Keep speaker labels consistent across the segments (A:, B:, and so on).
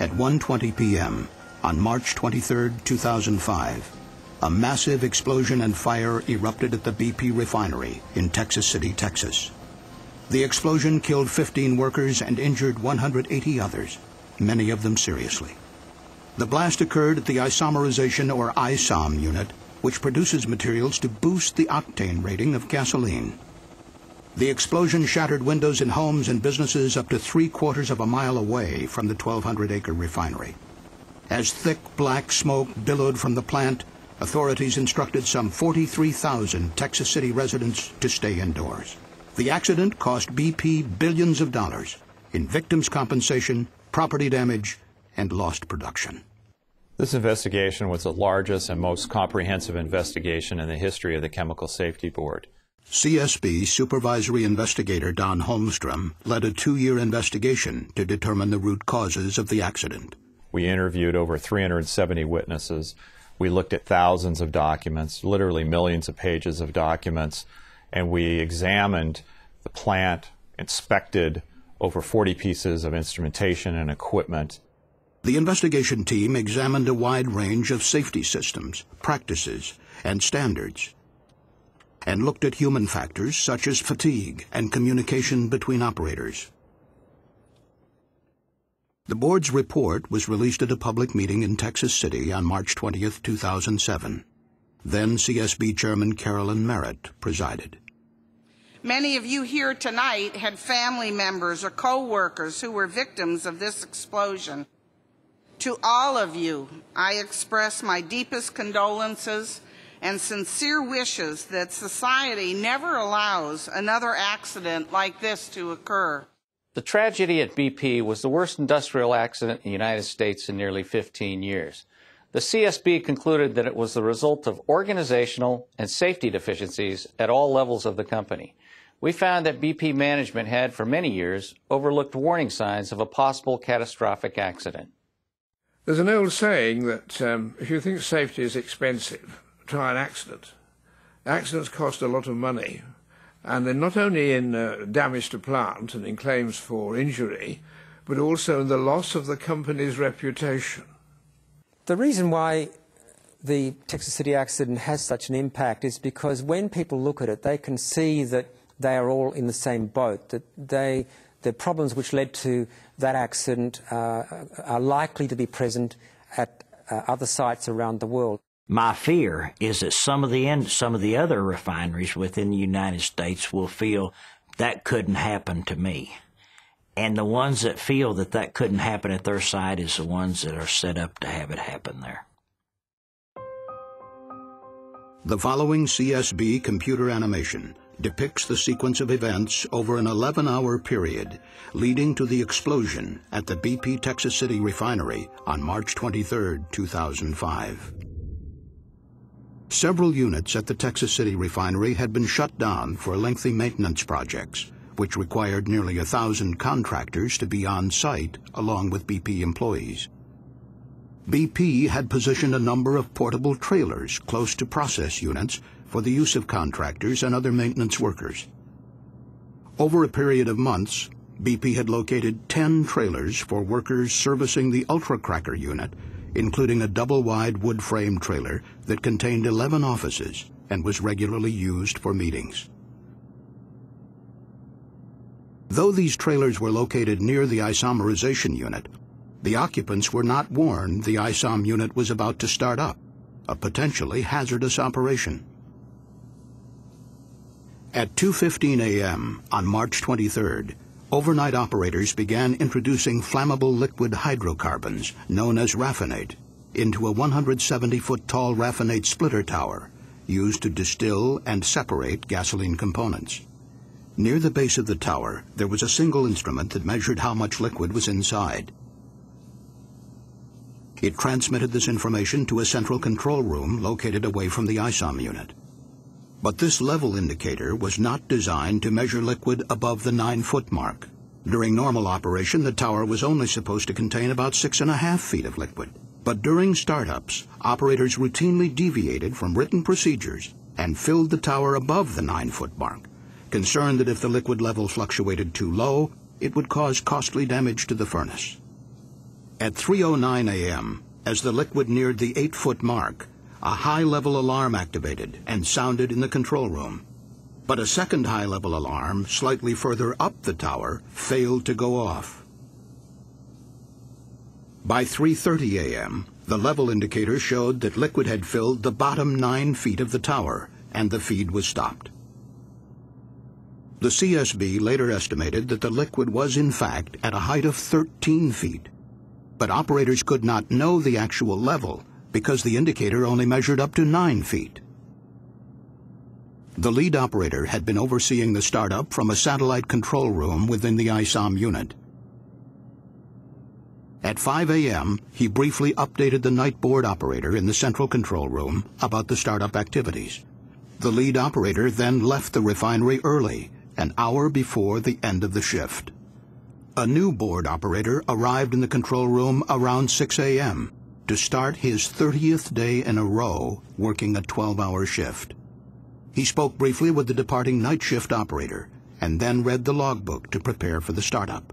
A: At 1:20 p.m. on March 23, 2005, a massive explosion and fire erupted at the BP refinery in Texas City, Texas. The explosion killed 15 workers and injured 180 others, many of them seriously. The blast occurred at the isomerization or ISOM unit, which produces materials to boost the octane rating of gasoline. The explosion shattered windows in homes and businesses up to 3/4 of a mile away from the 1,200-acre refinery. As thick black smoke billowed from the plant, authorities instructed some 43,000 Texas City residents to stay indoors. The accident cost BP billions of dollars in victims' compensation, property damage, and lost production.
B: This investigation was the largest and most comprehensive investigation in the history of the Chemical Safety Board.
A: CSB Supervisory Investigator Don Holmstrom led a 2-year investigation to determine the root causes of the accident.
B: We interviewed over 370 witnesses. We looked at thousands of documents, literally millions of pages of documents, and we examined the plant, inspected over 40 pieces of instrumentation and equipment.
A: The investigation team examined a wide range of safety systems, practices, and standards, and looked at human factors such as fatigue and communication between operators. The board's report was released at a public meeting in Texas City on March 20, 2007. Then CSB Chairman Carolyn Merritt presided.
C: Many of you here tonight had family members or co-workers who were victims of this explosion. To all of you, I express my deepest condolences and sincere wishes that society never allows another accident like this to occur.
D: The tragedy at BP was the worst industrial accident in the United States in nearly 15 years. The CSB concluded that it was the result of organizational and safety deficiencies at all levels of the company. We found that BP management had, for many years, overlooked warning signs of a possible catastrophic accident.
E: There's an old saying that if you think safety is expensive, try an accident. Accidents cost a lot of money, and they're not only in damage to plant and in claims for injury, but also in the loss of the company's reputation.
F: The reason why the Texas City accident has such an impact is because when people look at it, they can see that they are all in the same boat, that the problems which led to that accident are likely to be present at other sites around the world.
G: My fear is that some of the other refineries within the United States will feel that couldn't happen to me. And the ones that feel that that couldn't happen at their site is the ones that are set up to have it happen there.
A: The following CSB computer animation depicts the sequence of events over an 11-hour period leading to the explosion at the BP Texas City refinery on March 23, 2005. Several units at the Texas City refinery had been shut down for lengthy maintenance projects, which required nearly 1,000 contractors to be on site along with BP employees. BP had positioned a number of portable trailers close to process units for the use of contractors and other maintenance workers. Over a period of months, BP had located 10 trailers for workers servicing the ultra-cracker unit, including a double-wide wood-frame trailer that contained 11 offices and was regularly used for meetings. Though these trailers were located near the isomerization unit, the occupants were not warned the ISOM unit was about to start up, a potentially hazardous operation. At 2:15 a.m. on March 23rd, overnight operators began introducing flammable liquid hydrocarbons, known as raffinate, into a 170-foot tall raffinate splitter tower used to distill and separate gasoline components. Near the base of the tower, there was a single instrument that measured how much liquid was inside. It transmitted this information to a central control room located away from the ISOM unit. But this level indicator was not designed to measure liquid above the 9-foot mark. During normal operation, the tower was only supposed to contain about 6.5 feet of liquid. But during startups, operators routinely deviated from written procedures and filled the tower above the 9-foot mark, concerned that if the liquid level fluctuated too low, it would cause costly damage to the furnace. At 3:09 a.m., as the liquid neared the 8-foot mark, a high-level alarm activated and sounded in the control room. But a second high-level alarm, slightly further up the tower, failed to go off. By 3:30 a.m., the level indicator showed that liquid had filled the bottom 9 feet of the tower, and the feed was stopped. The CSB later estimated that the liquid was in fact at a height of 13 feet, but operators could not know the actual level because the indicator only measured up to 9 feet. The lead operator had been overseeing the startup from a satellite control room within the ISOM unit. At 5 a.m., he briefly updated the night board operator in the central control room about the startup activities. The lead operator then left the refinery early, an hour before the end of the shift. A new board operator arrived in the control room around 6 a.m. to start his 30th day in a row working a 12-hour shift. He spoke briefly with the departing night shift operator and then read the logbook to prepare for the startup.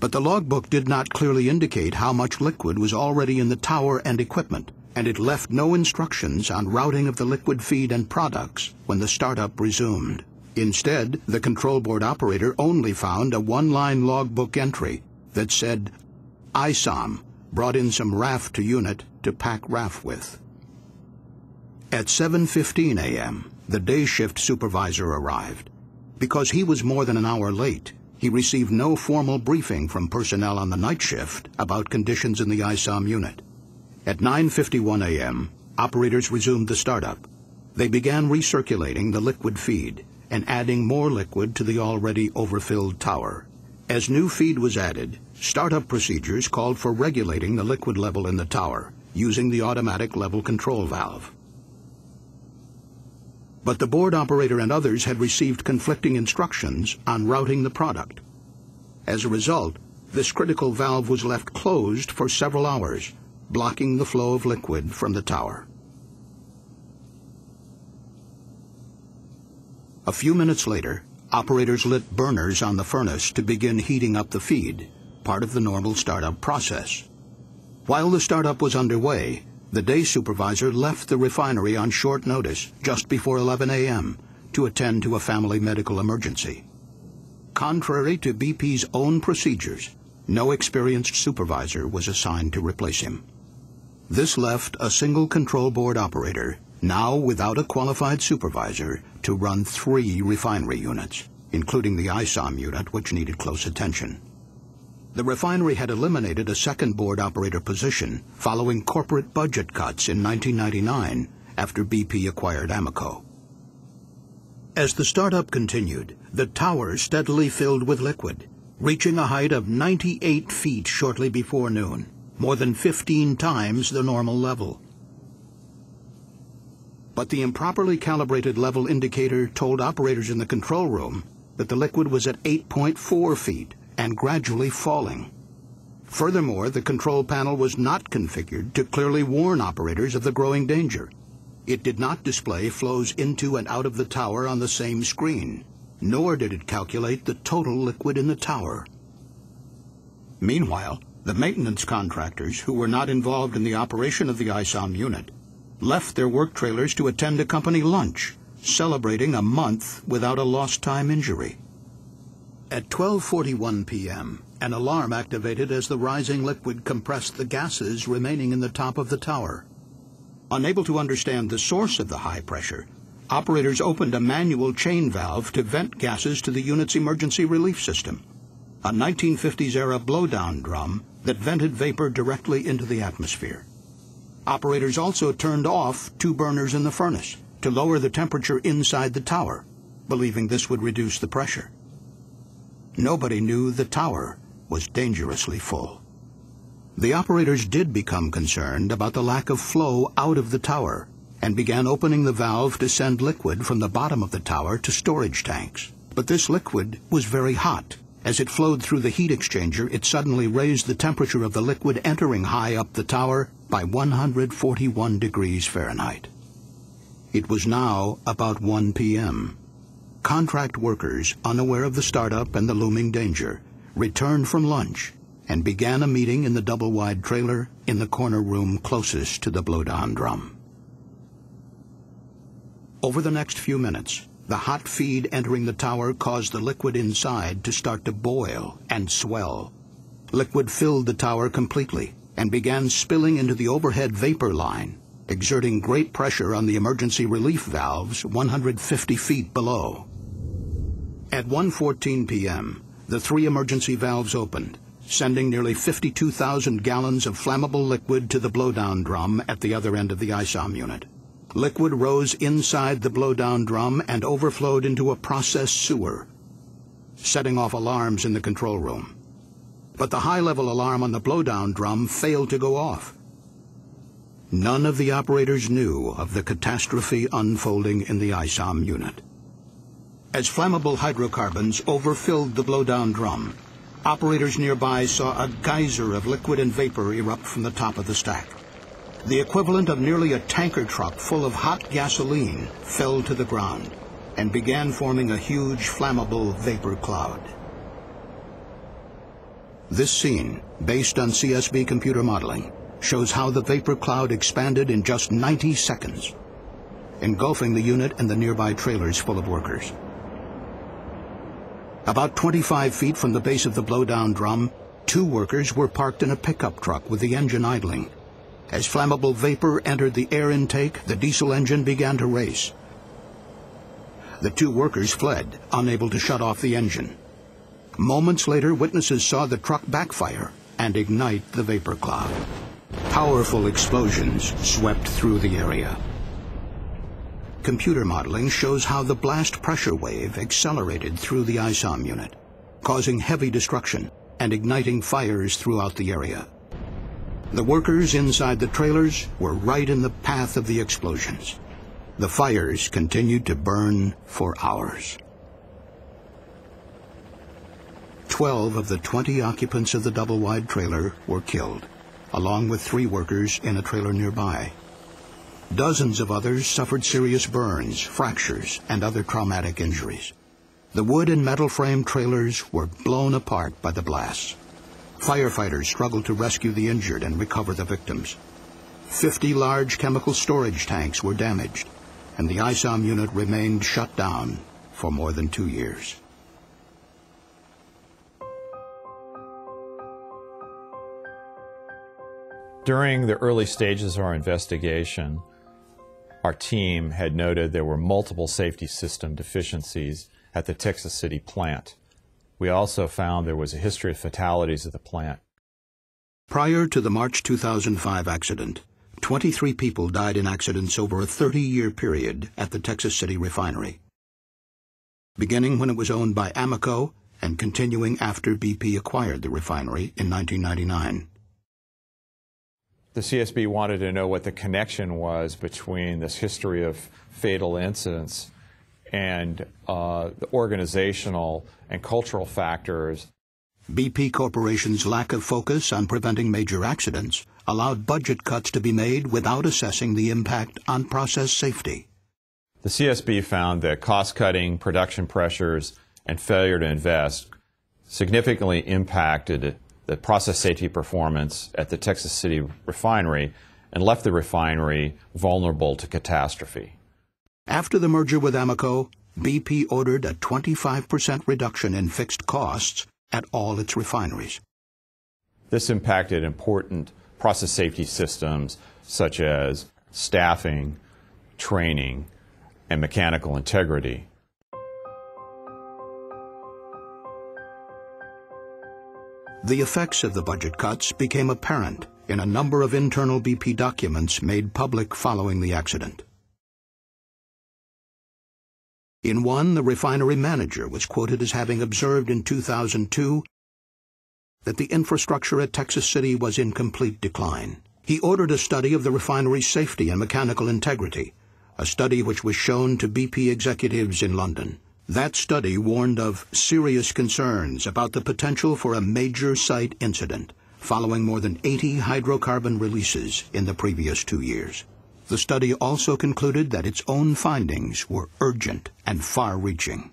A: But the logbook did not clearly indicate how much liquid was already in the tower and equipment, and it left no instructions on routing of the liquid feed and products when the startup resumed. Instead, the control board operator only found a one-line logbook entry that said, ISOM brought in some RAF to unit to pack RAF with. At 7:15 a.m., the day shift supervisor arrived. Because he was more than an hour late, he received no formal briefing from personnel on the night shift about conditions in the ISOM unit. At 9:51 a.m., operators resumed the startup. They began recirculating the liquid feed and adding more liquid to the already overfilled tower. As new feed was added, startup procedures called for regulating the liquid level in the tower using the automatic level control valve. But the board operator and others had received conflicting instructions on routing the product. As a result, this critical valve was left closed for several hours, blocking the flow of liquid from the tower. A few minutes later, operators lit burners on the furnace to begin heating up the feed, part of the normal startup process. While the startup was underway, the day supervisor left the refinery on short notice just before 11 a.m. to attend to a family medical emergency. Contrary to BP's own procedures, no experienced supervisor was assigned to replace him. This left a single control board operator, now without a qualified supervisor, to run 3 refinery units, including the ISOM unit, which needed close attention. The refinery had eliminated a second board operator position following corporate budget cuts in 1999 after BP acquired Amoco. As the startup continued, the tower steadily filled with liquid, reaching a height of 98 feet shortly before noon, more than 15 times the normal level. But the improperly calibrated level indicator told operators in the control room that the liquid was at 8.4 feet and gradually falling. Furthermore, the control panel was not configured to clearly warn operators of the growing danger. It did not display flows into and out of the tower on the same screen, nor did it calculate the total liquid in the tower. Meanwhile, the maintenance contractors, who were not involved in the operation of the ISOM unit, left their work trailers to attend a company lunch, celebrating a month without a lost time injury. At 12:41 p.m., an alarm activated as the rising liquid compressed the gases remaining in the top of the tower. Unable to understand the source of the high pressure, operators opened a manual chain valve to vent gases to the unit's emergency relief system, a 1950s-era blowdown drum that vented vapor directly into the atmosphere. Operators also turned off 2 burners in the furnace to lower the temperature inside the tower, believing this would reduce the pressure. Nobody knew the tower was dangerously full. The operators did become concerned about the lack of flow out of the tower and began opening the valve to send liquid from the bottom of the tower to storage tanks. But this liquid was very hot. As it flowed through the heat exchanger, it suddenly raised the temperature of the liquid entering high up the tower by 141 degrees Fahrenheit. It was now about 1 p.m. Contract workers, unaware of the startup and the looming danger, returned from lunch and began a meeting in the double-wide trailer in the corner room closest to the blowdown drum. Over the next few minutes, the hot feed entering the tower caused the liquid inside to start to boil and swell. Liquid filled the tower completely and began spilling into the overhead vapor line, exerting great pressure on the emergency relief valves 150 feet below. At 1:14 p.m., the 3 emergency valves opened, sending nearly 52,000 gallons of flammable liquid to the blowdown drum at the other end of the ISOM unit. Liquid rose inside the blowdown drum and overflowed into a process sewer, setting off alarms in the control room. But the high-level alarm on the blowdown drum failed to go off. None of the operators knew of the catastrophe unfolding in the ISOM unit. As flammable hydrocarbons overfilled the blowdown drum, operators nearby saw a geyser of liquid and vapor erupt from the top of the stack. The equivalent of nearly a tanker truck full of hot gasoline fell to the ground and began forming a huge flammable vapor cloud. This scene, based on CSB computer modeling, shows how the vapor cloud expanded in just 90 seconds, engulfing the unit and the nearby trailers full of workers. About 25 feet from the base of the blowdown drum, 2 workers were parked in a pickup truck with the engine idling. As flammable vapor entered the air intake, the diesel engine began to race. The 2 workers fled, unable to shut off the engine. Moments later, witnesses saw the truck backfire and ignite the vapor cloud. Powerful explosions swept through the area. Computer modeling shows how the blast pressure wave accelerated through the ISOM unit, causing heavy destruction and igniting fires throughout the area. The workers inside the trailers were right in the path of the explosions. The fires continued to burn for hours. 12 of the 20 occupants of the double-wide trailer were killed, along with 3 workers in a trailer nearby. Dozens of others suffered serious burns, fractures, and other traumatic injuries. The wood and metal frame trailers were blown apart by the blasts. Firefighters struggled to rescue the injured and recover the victims. 50 large chemical storage tanks were damaged, and the ISOM unit remained shut down for more than 2 years.
B: During the early stages of our investigation, our team had noted there were multiple safety system deficiencies at the Texas City plant. We also found there was a history of fatalities at the plant.
A: Prior to the March 2005 accident, 23 people died in accidents over a 30-year period at the Texas City refinery, beginning when it was owned by Amoco and continuing after BP acquired the refinery in 1999.
B: The CSB wanted to know what the connection was between this history of fatal incidents and the organizational and cultural factors.
A: BP Corporation's lack of focus on preventing major accidents allowed budget cuts to be made without assessing the impact on process safety.
B: The CSB found that cost-cutting, production pressures, and failure to invest significantly impacted the process safety performance at the Texas City refinery and left the refinery vulnerable to catastrophe.
A: After the merger with Amoco, BP ordered a 25% reduction in fixed costs at all its refineries.
B: This impacted important process safety systems such as staffing, training, and mechanical integrity.
A: The effects of the budget cuts became apparent in a number of internal BP documents made public following the accident. In one, the refinery manager was quoted as having observed in 2002 that the infrastructure at Texas City was in complete decline. He ordered a study of the refinery's safety and mechanical integrity, a study which was shown to BP executives in London. That study warned of serious concerns about the potential for a major site incident following more than 80 hydrocarbon releases in the previous 2 years. The study also concluded that its own findings were urgent and far-reaching.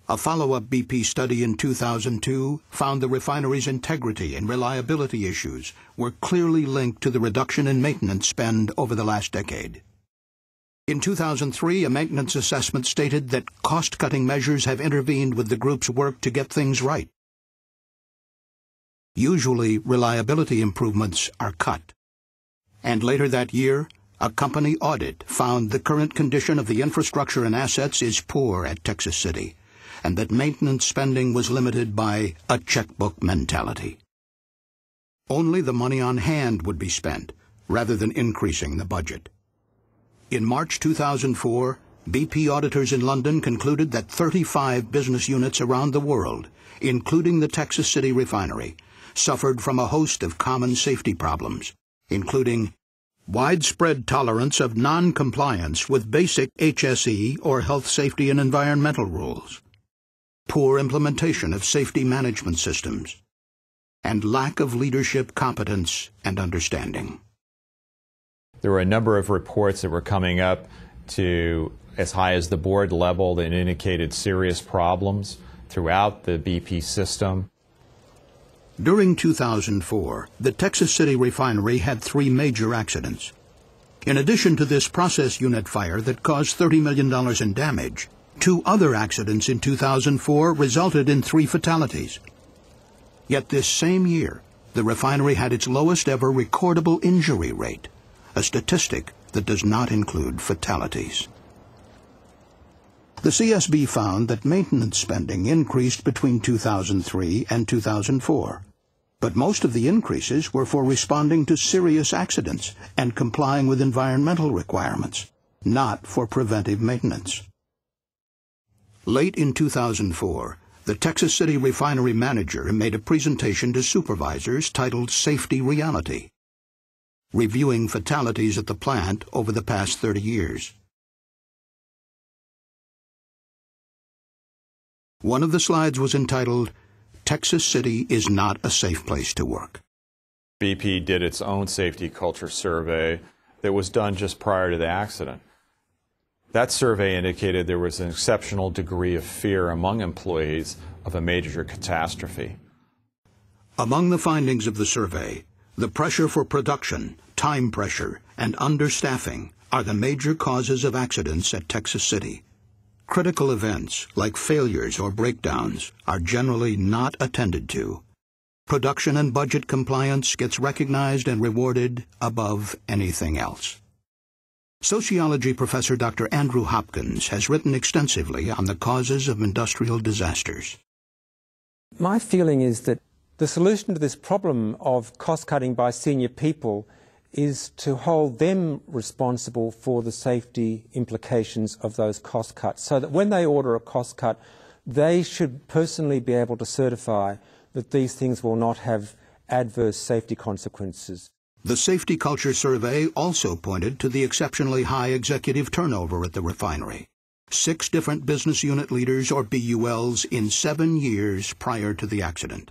A: A follow-up BP study in 2002 found the refinery's integrity and reliability issues were clearly linked to the reduction in maintenance spend over the last decade. In 2003, a maintenance assessment stated that cost-cutting measures have intervened with the group's work to get things right. Usually, reliability improvements are cut. And later that year, a company audit found the current condition of the infrastructure and assets is poor at Texas City, and that maintenance spending was limited by a checkbook mentality. Only the money on hand would be spent, rather than increasing the budget. In March 2004, BP auditors in London concluded that 35 business units around the world, including the Texas City refinery, suffered from a host of common safety problems, including widespread tolerance of non-compliance with basic HSE or health, safety, and environmental rules, poor implementation of safety management systems, and lack of leadership competence and understanding.
B: There were a number of reports that were coming up to as high as the board level that indicated serious problems throughout the BP system.
A: During 2004, the Texas City refinery had 3 major accidents. In addition to this process unit fire that caused $30 million in damage, 2 other accidents in 2004 resulted in 3 fatalities. Yet this same year, the refinery had its lowest ever recordable injury rate, a statistic that does not include fatalities. The CSB found that maintenance spending increased between 2003 and 2004, but most of the increases were for responding to serious accidents and complying with environmental requirements, not for preventive maintenance. Late in 2004, the Texas City refinery manager made a presentation to supervisors titled Safety Reality, reviewing fatalities at the plant over the past 30 years. One of the slides was entitled, "Texas City is not a safe place to work."
B: BP did its own safety culture survey that was done just prior to the accident. That survey indicated there was an exceptional degree of fear among employees of a major catastrophe.
A: Among the findings of the survey, the pressure for production, time pressure, and understaffing are the major causes of accidents at Texas City. Critical events, like failures or breakdowns, are generally not attended to. Production and budget compliance gets recognized and rewarded above anything else. Sociology professor Dr. Andrew Hopkins has written extensively on the causes of industrial disasters.
F: My feeling is that the solution to this problem of cost-cutting by senior people is to hold them responsible for the safety implications of those cost cuts, so that when they order a cost cut, they should personally be able to certify that these things will not have adverse safety consequences.
A: The Safety Culture Survey also pointed to the exceptionally high executive turnover at the refinery. 6 different business unit leaders, or BULs, in 7 years prior to the accident.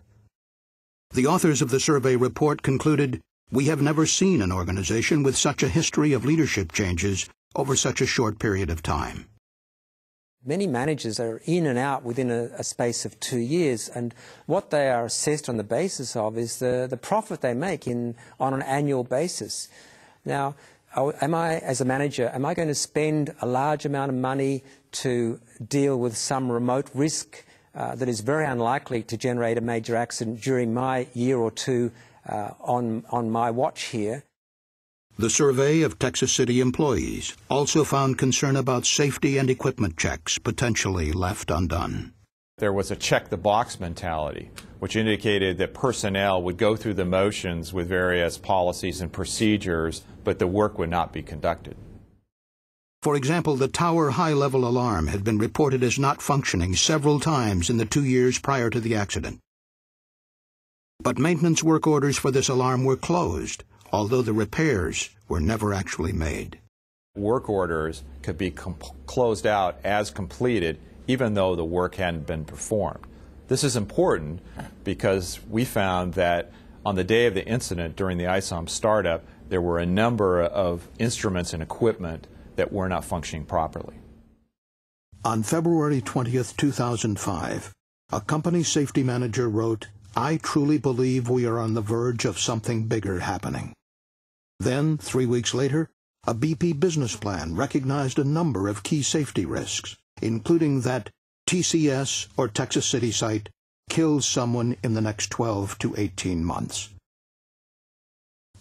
A: The authors of the survey report concluded, "We have never seen an organization with such a history of leadership changes over such a short period of time."
F: Many managers are in and out within a space of 2 years, and what they are assessed on the basis of is the profit they make on an annual basis. Now, am I, as a manager, am I going to spend a large amount of money to deal with some remote risk that is very unlikely to generate a major accident during my year or two on my watch here?
A: The survey of Texas City employees also found concern about safety and equipment checks potentially left undone.
B: There was a check-the-box mentality, which indicated that personnel would go through the motions with various policies and procedures, but the work would not be conducted.
A: For example, the tower high-level alarm had been reported as not functioning several times in the 2 years prior to the accident. But maintenance work orders for this alarm were closed, although the repairs were never actually made.
B: Work orders could be closed out as completed, even though the work hadn't been performed. This is important because we found that on the day of the incident during the ISOM startup, there were a number of instruments and equipment that were not functioning properly.
A: On February 20th, 2005, a company safety manager wrote, "I truly believe we are on the verge of something bigger happening." Then, 3 weeks later, a BP business plan recognized a number of key safety risks, including that TCS, or Texas City site, kills someone in the next 12 to 18 months.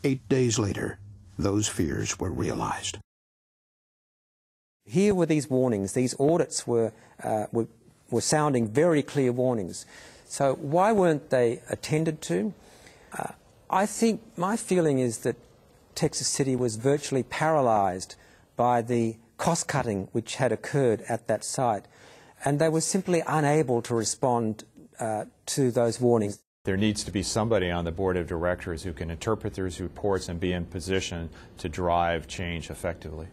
A: 8 days later, those fears were realized.
F: Here were these warnings. These audits were sounding very clear warnings. So why weren't they attended to? I think my feeling is that Texas City was virtually paralysed by the cost-cutting which had occurred at that site, and they were simply unable to respond to those warnings.
B: There needs to be somebody on the board of directors who can interpret those reports and be in position to drive change effectively.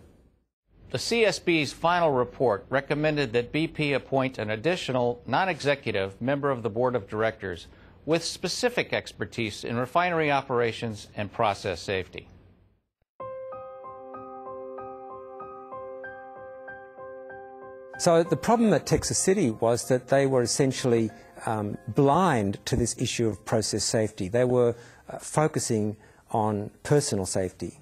D: The CSB's final report recommended that BP appoint an additional non-executive member of the board of directors with specific expertise in refinery operations and process safety.
F: So the problem at Texas City was that they were essentially blind to this issue of process safety. They were focusing on personal safety.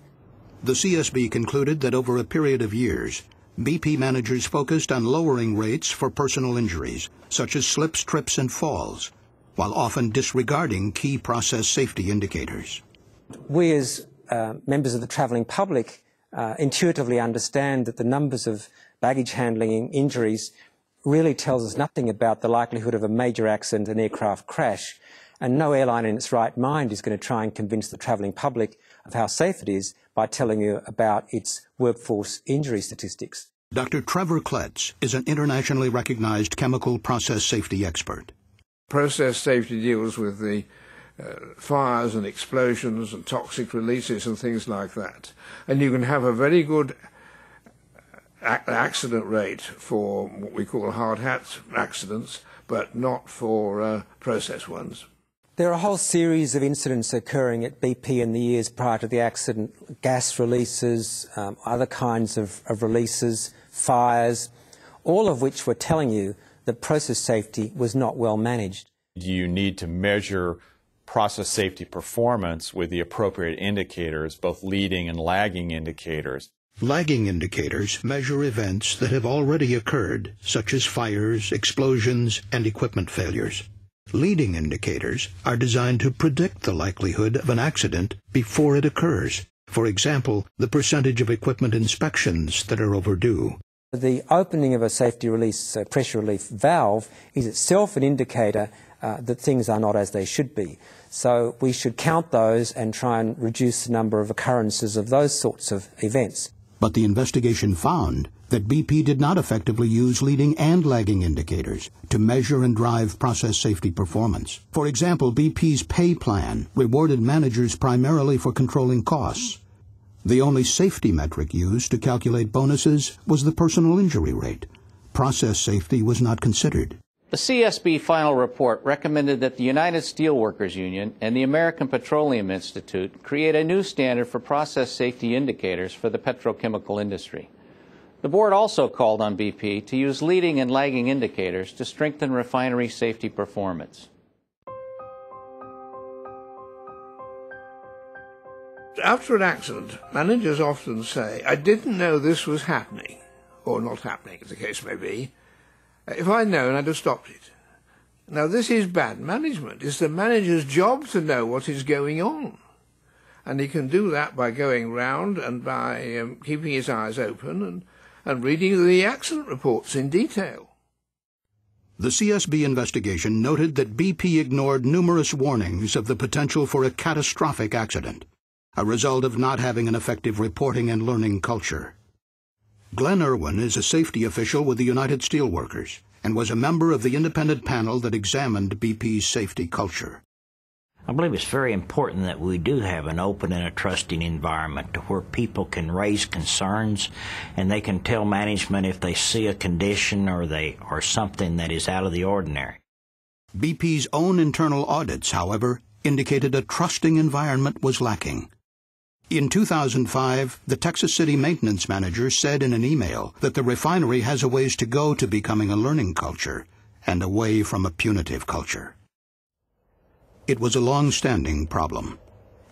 A: The CSB concluded that over a period of years, BP managers focused on lowering rates for personal injuries, such as slips, trips, and falls, while often disregarding key process safety indicators.
F: We as members of the travelling public intuitively understand that the numbers of baggage handling injuries really tells us nothing about the likelihood of a major accident, an aircraft crash, and no airline in its right mind is going to try and convince the travelling public of how safe it is by telling you about its workforce injury statistics.
A: Dr. Trevor Kletz is an internationally recognized chemical process safety expert.
E: Process safety deals with the fires and explosions and toxic releases and things like that. And you can have a very good accident rate for what we call hard hat accidents, but not for process ones.
F: There are a whole series of incidents occurring at BP in the years prior to the accident: gas releases, other kinds of releases, fires, all of which were telling you that process safety was not well managed.
B: You need to measure process safety performance with the appropriate indicators, both leading and lagging indicators.
A: Lagging indicators measure events that have already occurred, such as fires, explosions, and equipment failures. Leading indicators are designed to predict the likelihood of an accident before it occurs. For example, the percentage of equipment inspections that are overdue.
F: The opening of a safety release pressure relief valve is itself an indicator that things are not as they should be. So we should count those and try and reduce the number of occurrences of those sorts of events.
A: But the investigation found that BP did not effectively use leading and lagging indicators to measure and drive process safety performance. For example, BP's pay plan rewarded managers primarily for controlling costs. The only safety metric used to calculate bonuses was the personal injury rate. Process safety was not considered.
D: The CSB final report recommended that the United Steelworkers Union and the American Petroleum Institute create a new standard for process safety indicators for the petrochemical industry. The board also called on BP to use leading and lagging indicators to strengthen refinery safety performance.
E: After an accident, managers often say, "I didn't know this was happening," or not happening, as the case may be. "If I'd known, I'd have stopped it." Now, this is bad management. It's the manager's job to know what is going on. And he can do that by going round and by keeping his eyes open and reading the accident reports in detail.
A: The CSB investigation noted that BP ignored numerous warnings of the potential for a catastrophic accident, a result of not having an effective reporting and learning culture. Glenn Irwin is a safety official with the United Steelworkers and was a member of the independent panel that examined BP's safety culture.
G: I believe it's very important that we do have an open and a trusting environment to where people can raise concerns and they can tell management if they see a condition or something that is out of the ordinary.
A: BP's own internal audits, however, indicated a trusting environment was lacking. In 2005, the Texas City maintenance manager said in an email that the refinery has a ways to go to becoming a learning culture and away from a punitive culture. It was a long-standing problem.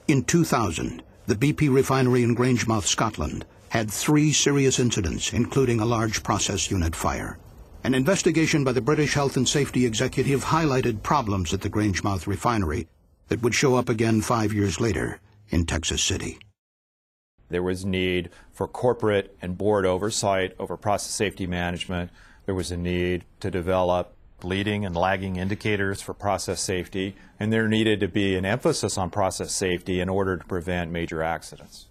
A: In 2000, the BP refinery in Grangemouth, Scotland, had 3 serious incidents, including a large process unit fire. An investigation by the British Health and Safety Executive highlighted problems at the Grangemouth refinery that would show up again 5 years later in Texas City.
B: There was need for corporate and board oversight over process safety management. There was a need to develop leading and lagging indicators for process safety, and there needed to be an emphasis on process safety in order to prevent major accidents.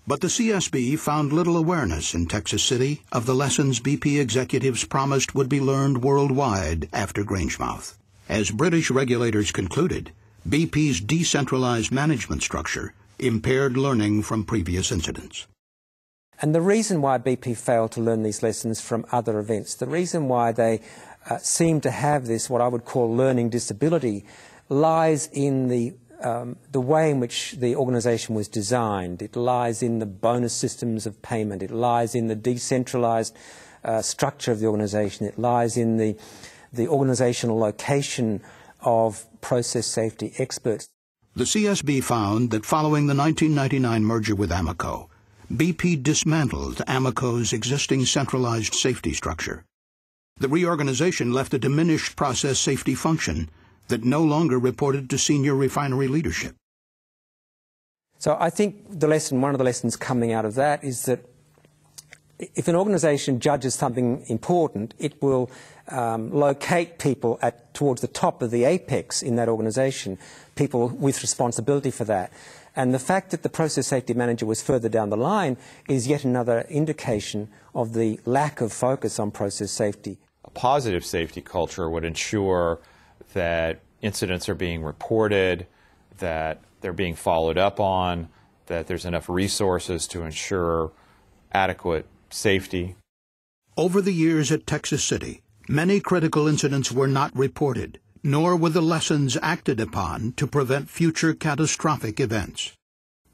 A: But the CSB found little awareness in Texas City of the lessons BP executives promised would be learned worldwide after Grangemouth. As British regulators concluded, BP's decentralized management structure impaired learning from previous incidents.
F: And the reason why BP failed to learn these lessons from other events, the reason why they seem to have this, what I would call learning disability, lies in the way in which the organisation was designed. It lies in the bonus systems of payment. It lies in the decentralised structure of the organisation. It lies in the organisational location of process safety experts.
A: The CSB found that following the 1999 merger with Amoco, BP dismantled Amoco's existing centralized safety structure. The reorganization left a diminished process safety function that no longer reported to senior refinery leadership.
F: So I think one of the lessons coming out of that is that if an organisation judges something important, it will locate people towards the top of the apex in that organisation, people with responsibility for that. And the fact that the process safety manager was further down the line is yet another indication of the lack of focus on process safety.
B: A positive safety culture would ensure that incidents are being reported, that they're being followed up on, that there's enough resources to ensure adequate safety.
A: Over the years at Texas City, many critical incidents were not reported, nor were the lessons acted upon to prevent future catastrophic events.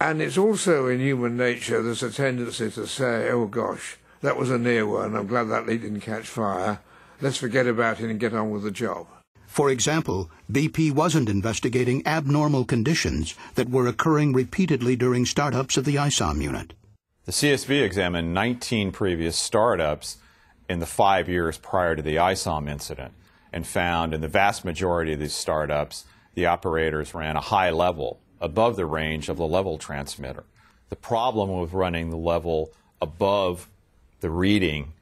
E: And it's also in human nature, there's a tendency to say, oh gosh, that was a near one, I'm glad that leak didn't catch fire, let's forget about it and get on with the job.
A: For example, BP wasn't investigating abnormal conditions that were occurring repeatedly during startups of the ISOM unit.
B: The CSB examined 19 previous startups in the 5 years prior to the ISOM incident and found in the vast majority of these startups, the operators ran a high level above the range of the level transmitter. The problem with running the level above the reading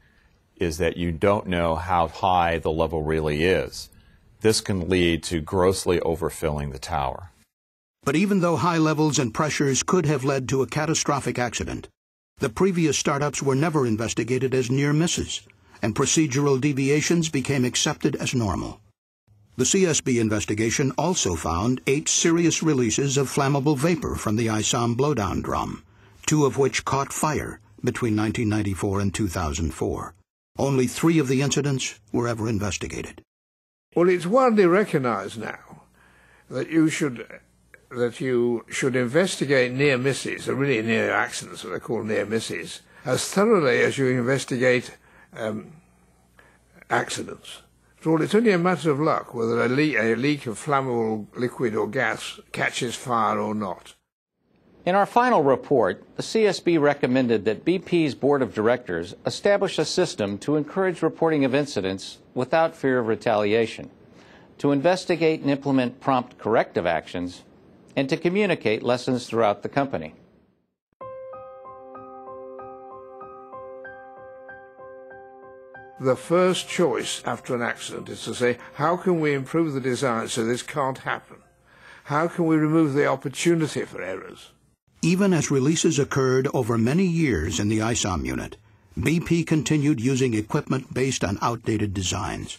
B: is that you don't know how high the level really is. This can lead to grossly overfilling the tower.
A: But even though high levels and pressures could have led to a catastrophic accident, the previous startups were never investigated as near misses, and procedural deviations became accepted as normal. The CSB investigation also found 8 serious releases of flammable vapor from the ISOM blowdown drum, 2 of which caught fire between 1994 and 2004. Only 3 of the incidents were ever investigated.
E: Well, it's widely recognized now that you should investigate near misses, or really near accidents, what they call near misses, as thoroughly as you investigate accidents. So it's only a matter of luck whether a leak of flammable liquid or gas catches fire or not.
D: In our final report, the CSB recommended that BP's Board of Directors establish a system to encourage reporting of incidents without fear of retaliation, to investigate and implement prompt corrective actions, and to communicate lessons throughout the company.
E: The first choice after an accident is to say, how can we improve the design so this can't happen? How can we remove the opportunity for errors?
A: Even as releases occurred over many years in the ISOM unit, BP continued using equipment based on outdated designs.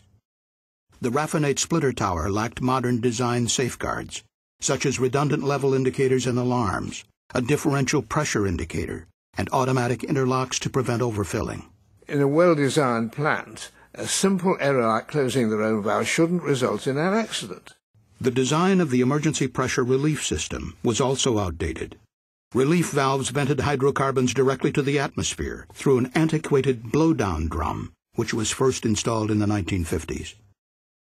A: The raffinate splitter tower lacked modern design safeguards, such as redundant level indicators and alarms, a differential pressure indicator, and automatic interlocks to prevent overfilling.
E: In a well-designed plant, a simple error like closing the own valve shouldn't result in an accident.
A: The design of the emergency pressure relief system was also outdated. Relief valves vented hydrocarbons directly to the atmosphere through an antiquated blow-down drum, which was first installed in the 1950s.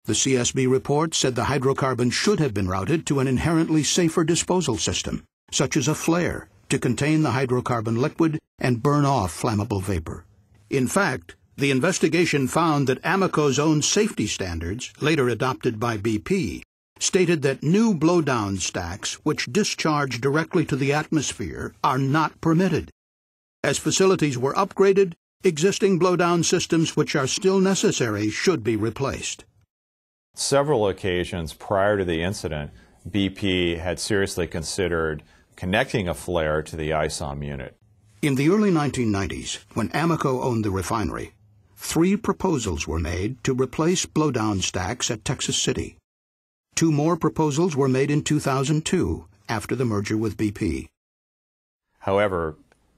A: The CSB report said the hydrocarbons should have been routed to an inherently safer disposal system, such as a flare, to contain the hydrocarbon liquid and burn off flammable vapor. In fact, the investigation found that Amoco's own safety standards, later adopted by BP, stated that new blowdown stacks which discharge directly to the atmosphere are not permitted. As facilities were upgraded, existing blowdown systems which are still necessary should be replaced.
B: Several occasions prior to the incident, BP had seriously considered connecting a flare to the ISOM unit.
A: In the early 1990s, when Amoco owned the refinery, 3 proposals were made to replace blowdown stacks at Texas City. 2 more proposals were made in 2002, after the merger with BP.
B: However,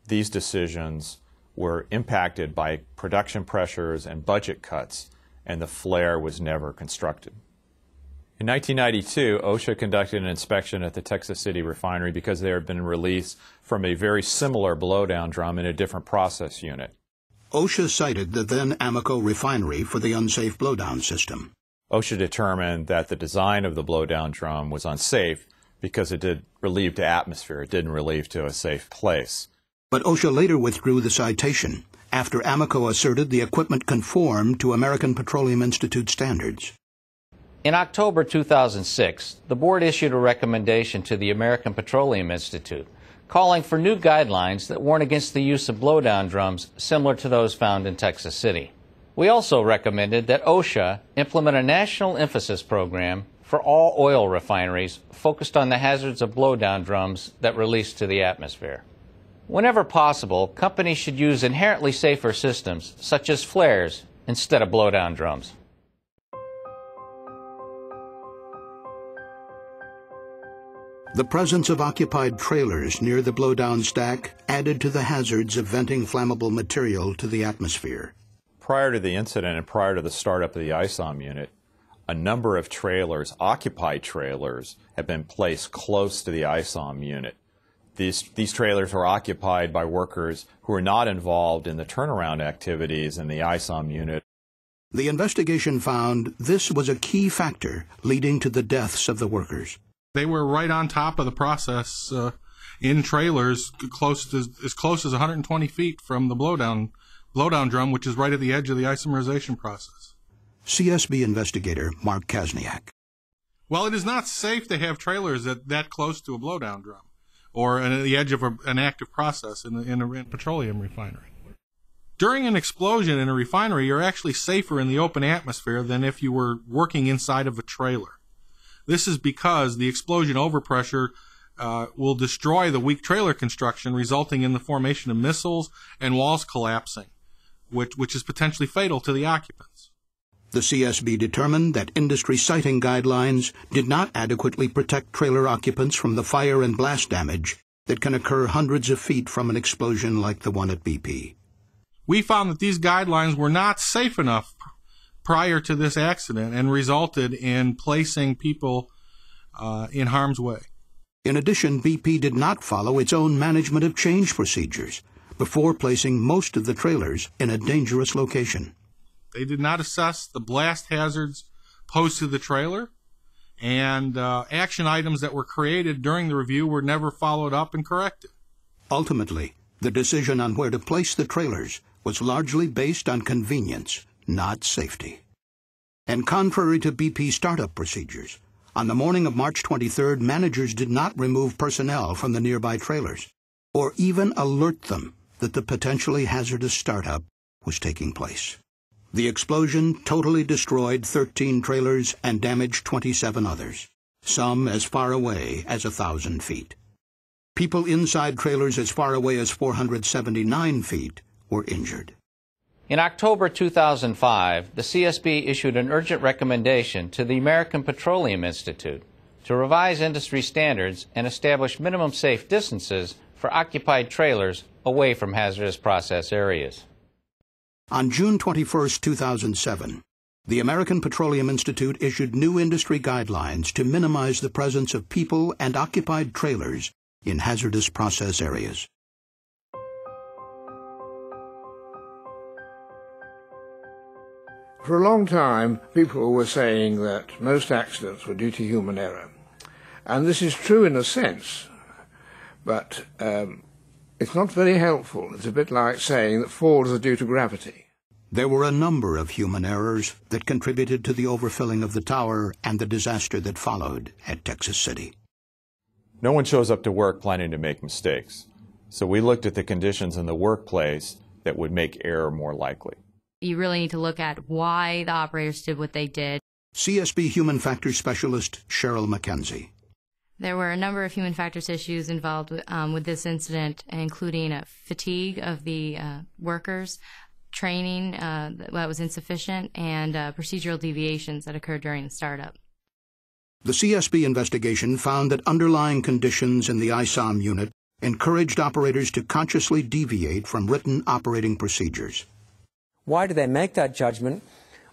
B: these decisions were impacted by production pressures and budget cuts, and the flare was never constructed. In 1992, OSHA conducted an inspection at the Texas City refinery because there had been release from a very similar blowdown drum in a different process unit.
A: OSHA cited the then Amoco refinery for the unsafe blowdown system.
B: OSHA determined that the design of the blowdown drum was unsafe because it did relieve to atmosphere. It didn't relieve to a safe place.
A: But OSHA later withdrew the citation after Amoco asserted the equipment conformed to American Petroleum Institute standards.
D: In October 2006, the board issued a recommendation to the American Petroleum Institute calling for new guidelines that warn against the use of blowdown drums similar to those found in Texas City. We also recommended that OSHA implement a national emphasis program for all oil refineries focused on the hazards of blowdown drums that release to the atmosphere. Whenever possible, companies should use inherently safer systems, such as flares, instead of blowdown drums.
A: The presence of occupied trailers near the blowdown stack added to the hazards of venting flammable material to the atmosphere.
B: Prior to the incident and prior to the startup of the ISOM unit, a number of trailers, occupied trailers, have been placed close to the ISOM unit. These trailers were occupied by workers who were not involved in the turnaround activities in the ISOM unit.
A: The investigation found this was a key factor leading to the deaths of the workers.
H: They were right on top of the process in trailers as close as 120 feet from the blowdown drum, which is right at the edge of the isomerization process.
A: CSB investigator Mark Kasniak.
H: Well, it is not safe to have trailers that close to a blowdown drum or at the edge of an active process in a petroleum refinery. During an explosion in a refinery, you're actually safer in the open atmosphere than if you were working inside of a trailer. This is because the explosion overpressure will destroy the weak trailer construction, resulting in the formation of missiles and walls collapsing, which is potentially fatal to the occupants.
A: The CSB determined that industry siting guidelines did not adequately protect trailer occupants from the fire and blast damage that can occur hundreds of feet from an explosion like the one at BP.
H: We found that these guidelines were not safe enough prior to this accident and resulted in placing people in harm's way.
A: In addition, BP did not follow its own management of change procedures before placing most of the trailers in a dangerous location.
H: They did not assess the blast hazards posed to the trailer, and action items that were created during the review were never followed up and corrected.
A: Ultimately, the decision on where to place the trailers was largely based on convenience, not safety. And contrary to BP startup procedures, on the morning of March 23rd, managers did not remove personnel from the nearby trailers, or even alert them that the potentially hazardous startup was taking place. The explosion totally destroyed 13 trailers and damaged 27 others, some as far away as 1,000 feet. People inside trailers as far away as 479 feet were injured.
D: In October 2005, the CSB issued an urgent recommendation to the American Petroleum Institute to revise industry standards and establish minimum safe distances for occupied trailers away from hazardous process areas.
A: On June 21, 2007, the American Petroleum Institute issued new industry guidelines to minimize the presence of people and occupied trailers in hazardous process areas.
E: For a long time, people were saying that most accidents were due to human error. And this is true in a sense, but it's not very helpful. It's a bit like saying that falls are due to gravity.
A: There were a number of human errors that contributed to the overfilling of the tower and the disaster that followed at Texas City.
B: No one shows up to work planning to make mistakes. So we looked at the conditions in the workplace that would make error more likely.
I: You really need to look at why the operators did what they did.
A: CSB Human Factors Specialist Cheryl McKenzie.
I: There were a number of human factors issues involved with this incident, including fatigue of the workers, training that was insufficient, and procedural deviations that occurred during the startup.
A: The CSB investigation found that underlying conditions in the ISOM unit encouraged operators to consciously deviate from written operating procedures.
F: Why did they make that judgment?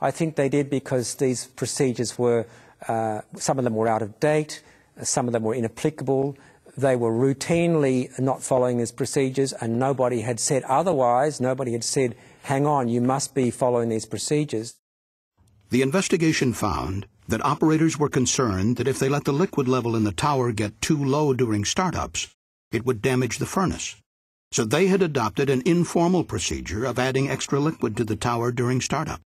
F: I think they did because these procedures were, some of them were out of date, some of them were inapplicable, they were routinely not following these procedures, and nobody had said otherwise. Nobody had said, hang on, you must be following these procedures.
A: The investigation found that operators were concerned that if they let the liquid level in the tower get too low during startups, it would damage the furnace. So they had adopted an informal procedure of adding extra liquid to the tower during startup.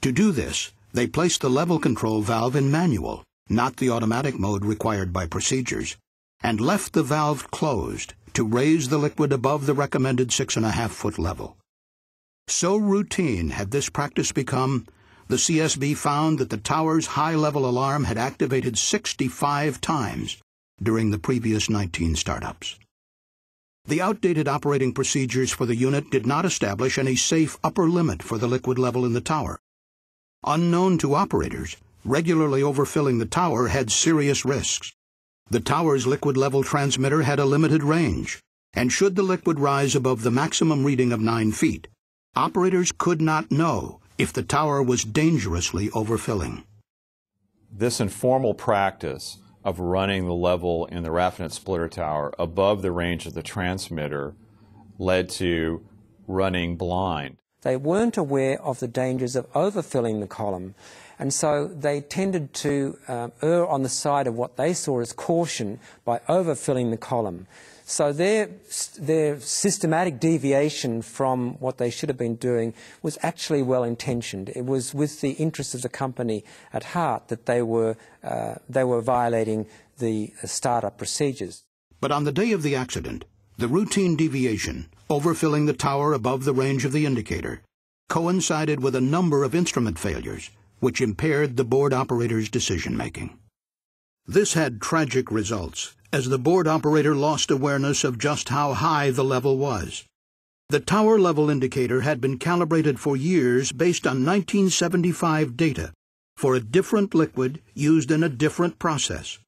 A: To do this, they placed the level control valve in manual, not the automatic mode required by procedures, and left the valve closed to raise the liquid above the recommended 6.5-foot level. So routine had this practice become, the CSB found that the tower's high-level alarm had activated 65 times during the previous 19 startups. The outdated operating procedures for the unit did not establish any safe upper limit for the liquid level in the tower. Unknown to operators, regularly overfilling the tower had serious risks. The tower's liquid level transmitter had a limited range, and should the liquid rise above the maximum reading of 9 feet, operators could not know if the tower was dangerously overfilling.
B: This informal practice of running the level in the raffinate splitter tower above the range of the transmitter led to running blind.
F: They weren't aware of the dangers of overfilling the column, and so they tended to err on the side of what they saw as caution by overfilling the column. So their systematic deviation from what they should have been doing was actually well-intentioned. It was with the interests of the company at heart that they were violating the startup procedures.
A: But on the day of the accident, the routine deviation, overfilling the tower above the range of the indicator, coincided with a number of instrument failures, which impaired the board operator's decision-making. This had tragic results, as the board operator lost awareness of just how high the level was. The tower level indicator had been calibrated for years based on 1975 data for a different liquid used in a different process.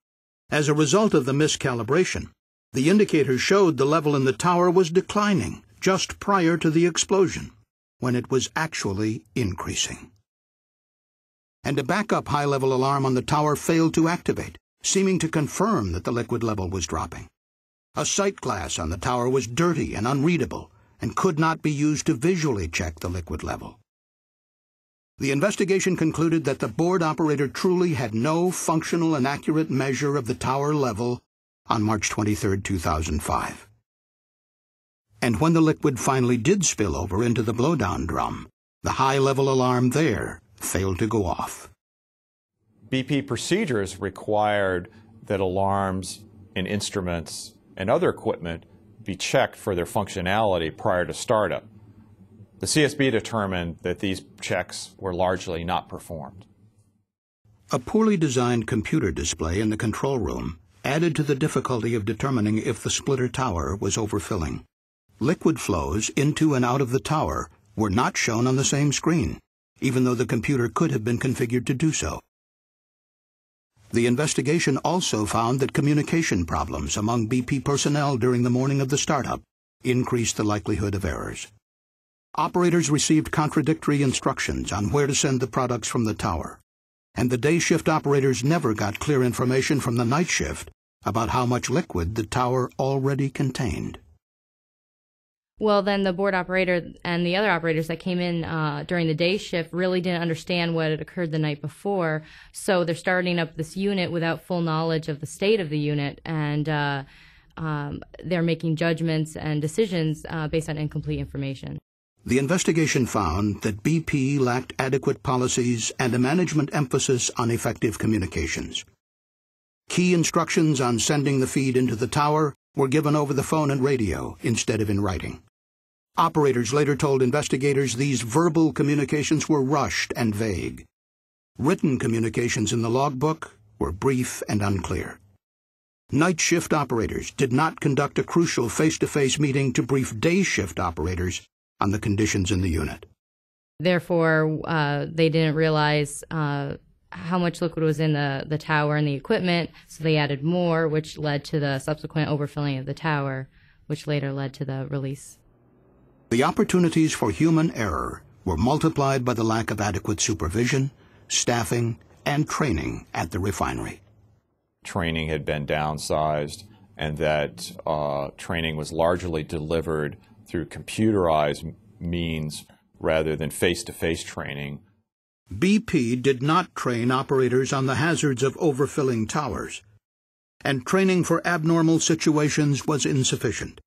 A: As a result of the miscalibration, the indicator showed the level in the tower was declining just prior to the explosion, when it was actually increasing. And a backup high-level alarm on the tower failed to activate, seeming to confirm that the liquid level was dropping. A sight glass on the tower was dirty and unreadable and could not be used to visually check the liquid level. The investigation concluded that the board operator truly had no functional and accurate measure of the tower level on March 23, 2005. And when the liquid finally did spill over into the blowdown drum, the high-level alarm there failed to go off.
B: BP procedures required that alarms and instruments and other equipment be checked for their functionality prior to startup. The CSB determined that these checks were largely not performed.
A: A poorly designed computer display in the control room added to the difficulty of determining if the splitter tower was overfilling. Liquid flows into and out of the tower were not shown on the same screen, even though the computer could have been configured to do so. The investigation also found that communication problems among BP personnel during the morning of the startup increased the likelihood of errors. Operators received contradictory instructions on where to send the products from the tower, and the day shift operators never got clear information from the night shift about how much liquid the tower already contained.
I: Well, then the board operator and the other operators that came in during the day shift really didn't understand what had occurred the night before. So they're starting up this unit without full knowledge of the state of the unit, and they're making judgments and decisions based on incomplete information.
A: The investigation found that BP lacked adequate policies and a management emphasis on effective communications. Key instructions on sending the feed into the tower were given over the phone and radio instead of in writing. Operators later told investigators these verbal communications were rushed and vague. Written communications in the logbook were brief and unclear. Night shift operators did not conduct a crucial face-to-face meeting to brief day shift operators on the conditions in the unit.
I: Therefore, they didn't realize how much liquid was in the tower and the equipment, so they added more, which led to the subsequent overfilling of the tower, which later led to the release.
A: The opportunities for human error were multiplied by the lack of adequate supervision, staffing, and training at the refinery.
B: Training had been downsized, and that training was largely delivered through computerized means rather than face-to-face training.
A: BP did not train operators on the hazards of overfilling towers, and training for abnormal situations was insufficient.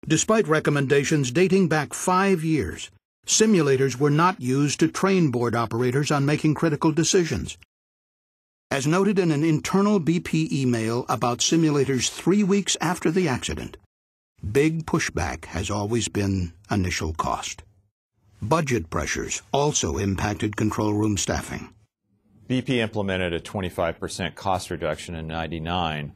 A: Despite recommendations dating back 5 years, simulators were not used to train board operators on making critical decisions. As noted in an internal BP email about simulators 3 weeks after the accident, big pushback has always been initial cost. Budget pressures also impacted control room staffing.
B: BP implemented a 25% cost reduction in '99.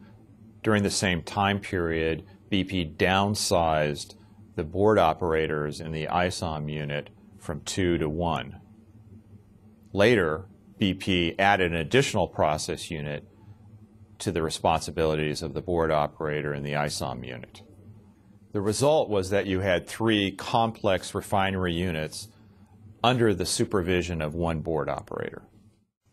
B: During the same time period, BP downsized the board operators in the ISOM unit from 2 to 1. Later, BP added an additional process unit to the responsibilities of the board operator in the ISOM unit. The result was that you had 3 complex refinery units under the supervision of one board operator.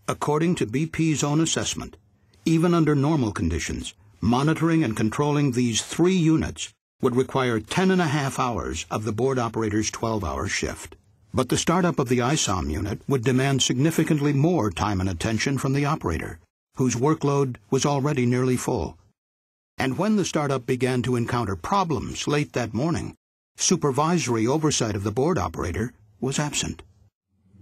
A: According to BP's own assessment, even under normal conditions, monitoring and controlling these 3 units would require 10.5 hours of the board operator's 12-hour shift. But the startup of the ISOM unit would demand significantly more time and attention from the operator, whose workload was already nearly full. And when the startup began to encounter problems late that morning, supervisory oversight of the board operator was absent.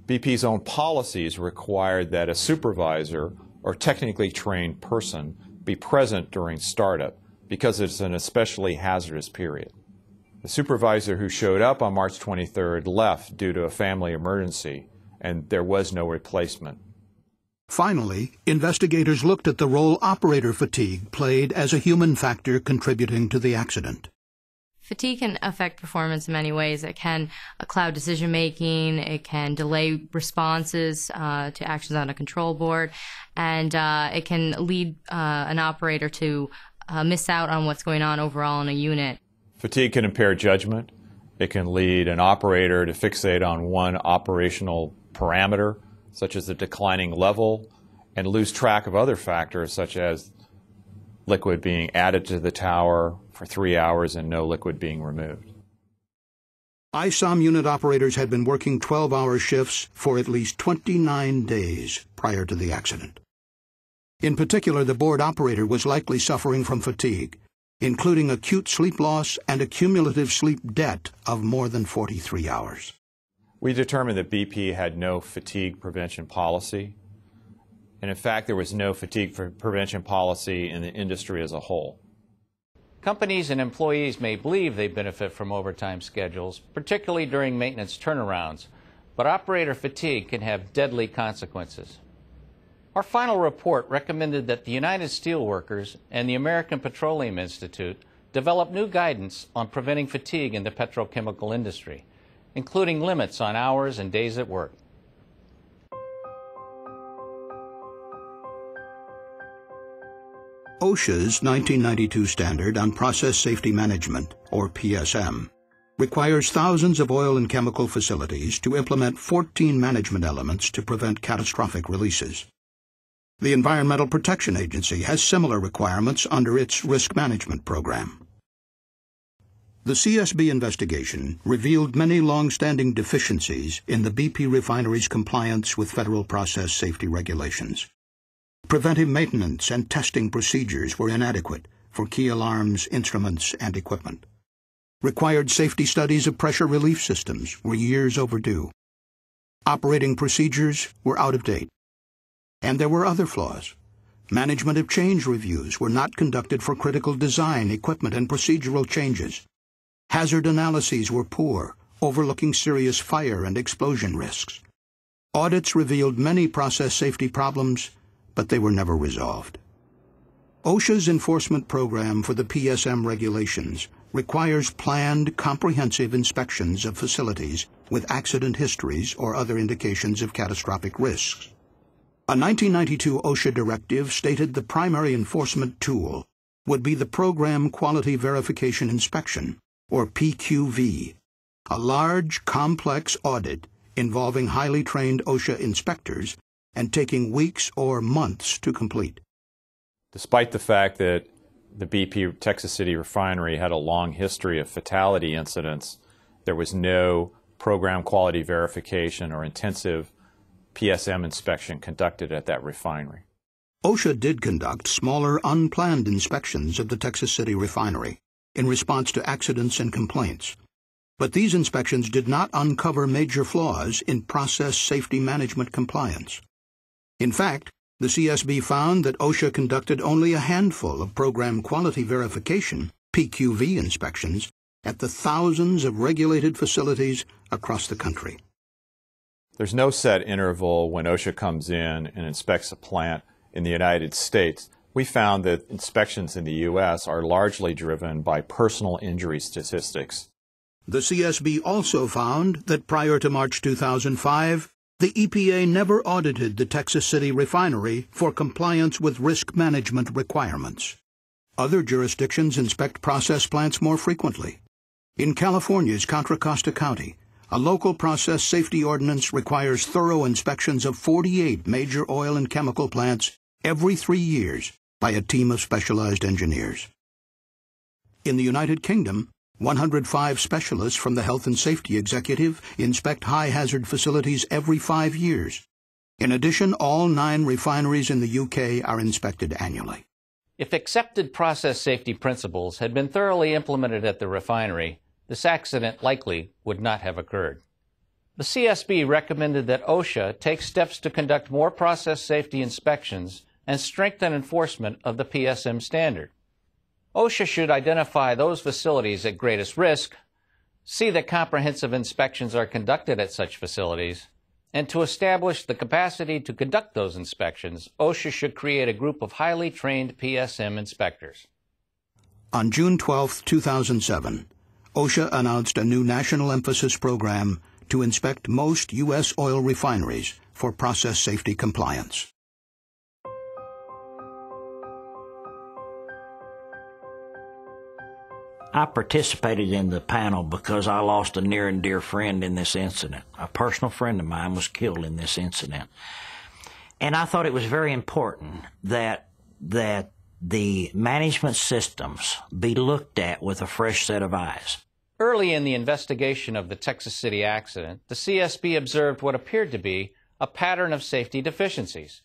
B: BP's own policies required that a supervisor or technically trained person be present during startup because it's an especially hazardous period. The supervisor who showed up on March 23rd left due to a family emergency, and there was no replacement.
A: Finally, investigators looked at the role operator fatigue played as a human factor contributing to the accident.
I: Fatigue can affect performance in many ways. It can cloud decision-making, it can delay responses to actions on a control board, and it can lead an operator to miss out on what's going on overall in a unit.
B: Fatigue can impair judgment. It can lead an operator to fixate on one operational parameter, such as the declining level, and lose track of other factors, such as liquid being added to the tower for 3 hours and no liquid being removed.
A: ISOM unit operators had been working 12-hour shifts for at least 29 days prior to the accident. In particular, the board operator was likely suffering from fatigue, including acute sleep loss and a cumulative sleep debt of more than 43 hours.
B: We determined that BP had no fatigue prevention policy, and in fact there was no fatigue prevention policy in the industry as a whole.
D: Companies and employees may believe they benefit from overtime schedules, particularly during maintenance turnarounds, but operator fatigue can have deadly consequences. Our final report recommended that the United Steelworkers and the American Petroleum Institute develop new guidance on preventing fatigue in the petrochemical industry, including limits on hours and days at work.
A: OSHA's 1992 Standard on Process Safety Management, or PSM, requires thousands of oil and chemical facilities to implement 14 management elements to prevent catastrophic releases. The Environmental Protection Agency has similar requirements under its risk management program. The CSB investigation revealed many long-standing deficiencies in the BP refinery's compliance with federal process safety regulations. Preventive maintenance and testing procedures were inadequate for key alarms, instruments, and equipment. Required safety studies of pressure relief systems were years overdue. Operating procedures were out of date. And there were other flaws. Management of change reviews were not conducted for critical design, equipment, and procedural changes. Hazard analyses were poor, overlooking serious fire and explosion risks. Audits revealed many process safety problems, but they were never resolved. OSHA's enforcement program for the PSM regulations requires planned, comprehensive inspections of facilities with accident histories or other indications of catastrophic risks. A 1992 OSHA directive stated the primary enforcement tool would be the Program Quality Verification Inspection, or PQV, a large, complex audit involving highly trained OSHA inspectors and taking weeks or months to complete.
B: Despite the fact that the BP Texas City refinery had a long history of fatality incidents, there was no program quality verification or intensive PSM inspection conducted at that refinery.
A: OSHA did conduct smaller, unplanned inspections of the Texas City refinery in response to accidents and complaints, but these inspections did not uncover major flaws in process safety management compliance. In fact, the CSB found that OSHA conducted only a handful of program quality verification, PQV inspections, at the thousands of regulated facilities across the country.
B: There's no set interval when OSHA comes in and inspects a plant in the United States. We found that inspections in the U.S. are largely driven by personal injury statistics.
A: The CSB also found that prior to March 2005, the EPA never audited the Texas City refinery for compliance with risk management requirements. Other jurisdictions inspect process plants more frequently. In California's Contra Costa County, a local process safety ordinance requires thorough inspections of 48 major oil and chemical plants every 3 years by a team of specialized engineers. In the United Kingdom, 105 specialists from the Health and Safety Executive inspect high-hazard facilities every 5 years. In addition, all 9 refineries in the UK are inspected annually.
D: If accepted process safety principles had been thoroughly implemented at the refinery, this accident likely would not have occurred. The CSB recommended that OSHA take steps to conduct more process safety inspections and strengthen enforcement of the PSM standard. OSHA should identify those facilities at greatest risk, see that comprehensive inspections are conducted at such facilities, and to establish the capacity to conduct those inspections, OSHA should create a group of highly trained PSM inspectors.
A: On June 12, 2007, OSHA announced a new national emphasis program to inspect most U.S. oil refineries for process safety compliance.
G: I participated in the panel because I lost a near and dear friend in this incident. A personal friend of mine was killed in this incident. And I thought it was very important that the management systems be looked at with a fresh set of eyes.
D: Early in the investigation of the Texas City accident, the CSB observed what appeared to be a pattern of safety deficiencies.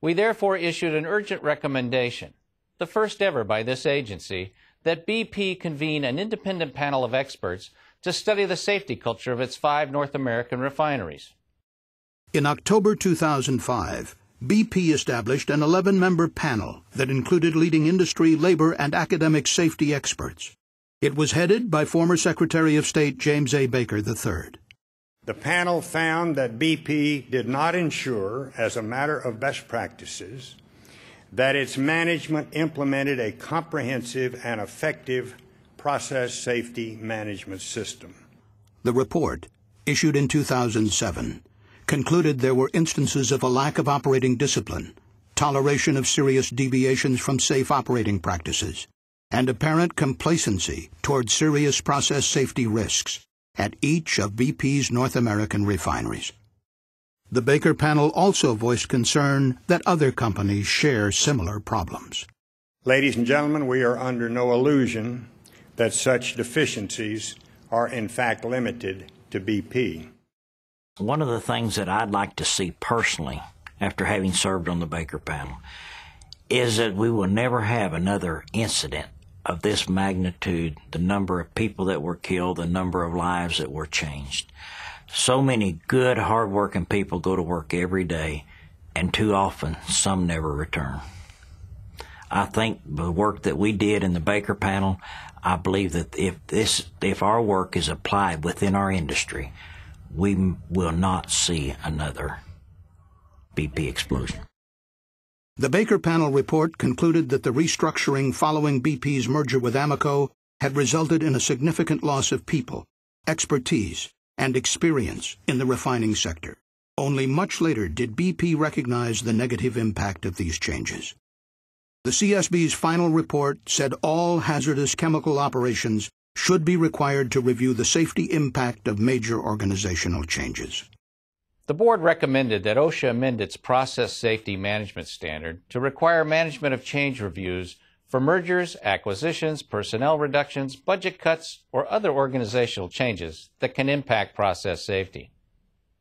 D: We therefore issued an urgent recommendation, the first ever by this agency, that BP convene an independent panel of experts to study the safety culture of its 5 North American refineries.
A: In October 2005, BP established an 11-member panel that included leading industry, labor, and academic safety experts. It was headed by former Secretary of State James A. Baker III.
J: The panel found that BP did not ensure, as a matter of best practices, that its management implemented a comprehensive and effective process safety management system.
A: The report, issued in 2007, concluded there were instances of a lack of operating discipline, toleration of serious deviations from safe operating practices, and apparent complacency toward serious process safety risks at each of BP's North American refineries. The Baker panel also voiced concern that other companies share similar problems.
J: Ladies and gentlemen, we are under no illusion that such deficiencies are in fact limited to BP.
G: One of the things that I'd like to see personally, after having served on the Baker panel, is that we will never have another incident of this magnitude, the number of people that were killed, the number of lives that were changed. So many good, hard-working people go to work every day, and too often, some never return. I think the work that we did in the Baker panel, I believe that if our work is applied within our industry, we will not see another BP explosion.
A: The Baker panel report concluded that the restructuring following BP's merger with Amoco had resulted in a significant loss of people, expertise, and experience in the refining sector. Only much later did BP recognize the negative impact of these changes. The CSB's final report said all hazardous chemical operations should be required to review the safety impact of major organizational changes.
D: The board recommended that OSHA amend its process safety management standard to require management of change reviews for mergers, acquisitions, personnel reductions, budget cuts, or other organizational changes that can impact process safety.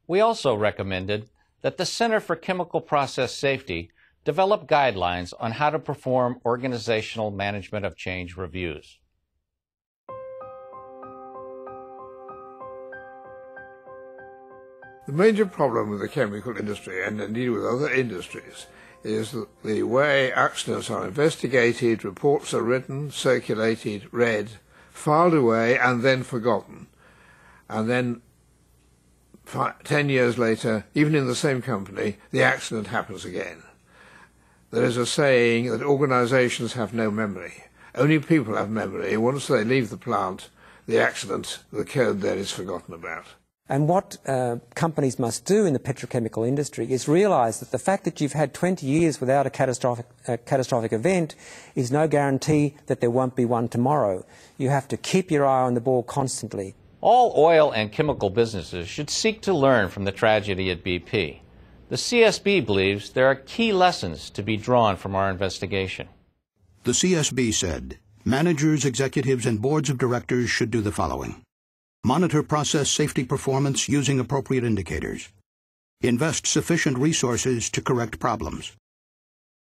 D: We also recommended that the Center for Chemical Process Safety develop guidelines on how to perform organizational management of change reviews.
E: The major problem with the chemical industry, and indeed with other industries, is that the way accidents are investigated, reports are written, circulated, read, filed away, and then forgotten. And then 10 years later, even in the same company, the accident happens again. There is a saying that organizations have no memory. Only people have memory. Once they leave the plant, the accident, the code there is forgotten about.
F: And what companies must do in the petrochemical industry is realise that the fact that you've had 20 years without a catastrophic event is no guarantee that there won't be one tomorrow. You have to keep your eye on the ball constantly.
D: All oil and chemical businesses should seek to learn from the tragedy at BP. The CSB believes there are key lessons to be drawn from our investigation.
A: The CSB said, managers, executives, and boards of directors should do the following. Monitor process safety performance using appropriate indicators. Invest sufficient resources to correct problems.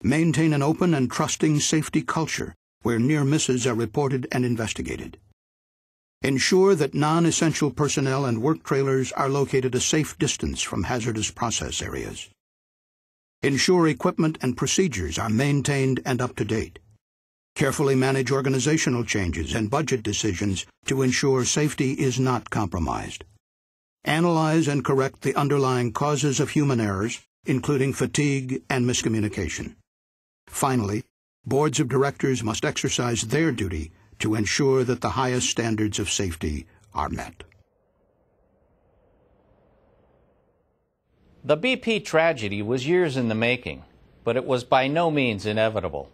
A: Maintain an open and trusting safety culture where near misses are reported and investigated. Ensure that non-essential personnel and work trailers are located a safe distance from hazardous process areas. Ensure equipment and procedures are maintained and up to date. Carefully manage organizational changes and budget decisions to ensure safety is not compromised. Analyze and correct the underlying causes of human errors, including fatigue and miscommunication. Finally, boards of directors must exercise their duty to ensure that the highest standards of safety are met.
D: The BP tragedy was years in the making, but it was by no means inevitable.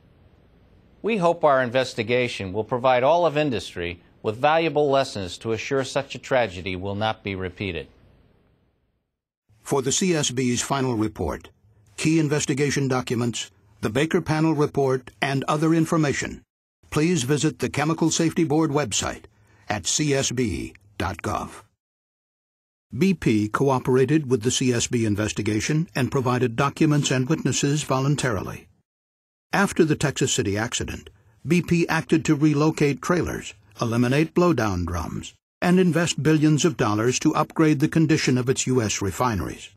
D: We hope our investigation will provide all of industry with valuable lessons to assure such a tragedy will not be repeated.
A: For the CSB's final report, key investigation documents, the Baker panel report, and other information, please visit the Chemical Safety Board website at csb.gov. BP cooperated with the CSB investigation and provided documents and witnesses voluntarily. After the Texas City accident, BP acted to relocate trailers, eliminate blowdown drums, and invest billions of dollars to upgrade the condition of its U.S. refineries.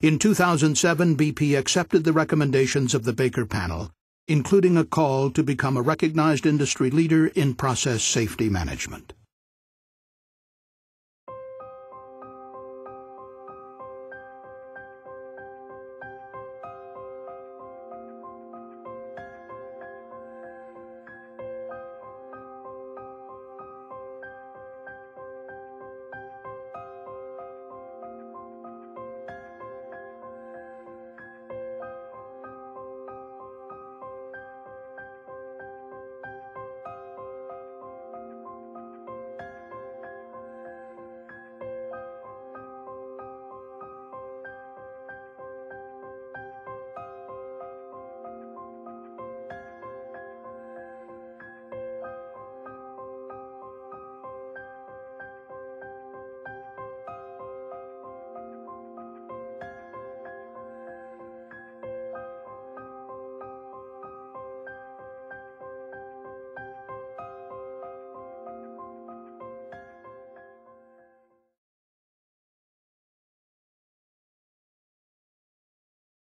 A: In 2007, BP accepted the recommendations of the Baker panel, including a call to become a recognized industry leader in process safety management.